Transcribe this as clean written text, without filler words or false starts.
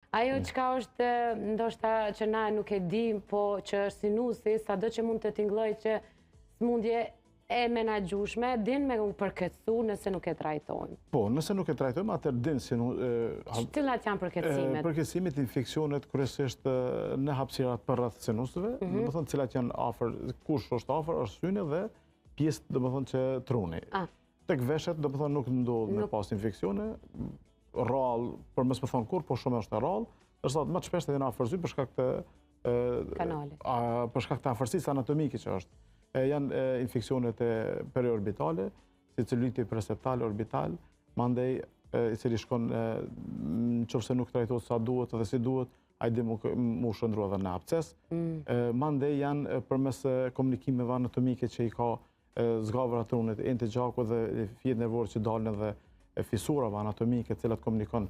Ajo çka është ndoshta që na nuk e dim, po që është sinusi, sado që mund të tingëlloj që smundje e menaxhueshme, din me u përkeçsu nëse nuk e trajtojmë. Po, nëse nuk e trajtojmë, atëherë din si Cilat janë përkeçimet? Përkeçimet, infeksionet kryesisht në hapësirat përreth sinusëve, domethënë cilat janë afër, kush është afër, është syni dhe pjesë domethënë që truni. Tek veshët domethënë nuk ndodh me pas infeksione, rrallë, për mos më thon kur, po shumë është rrallë, ndërsa më të shpeshtë edhe në afërsi për shkak të kanalit. Për shkak të afërsisë anatomike që është. Janë infeksionet periorbitale, si celuliti preseptal orbital, mandej i cili shkon nëse nuk trajtohet sa duhet dhe si duhet, ai dhe mu shndrua edhe në absces. Mandej janë përmes komunikimeve anatomike që i ka zgavra trunit, ente gjaku dhe fjet nervor që dalin edhe fisurave anatomike, të cilat komunikon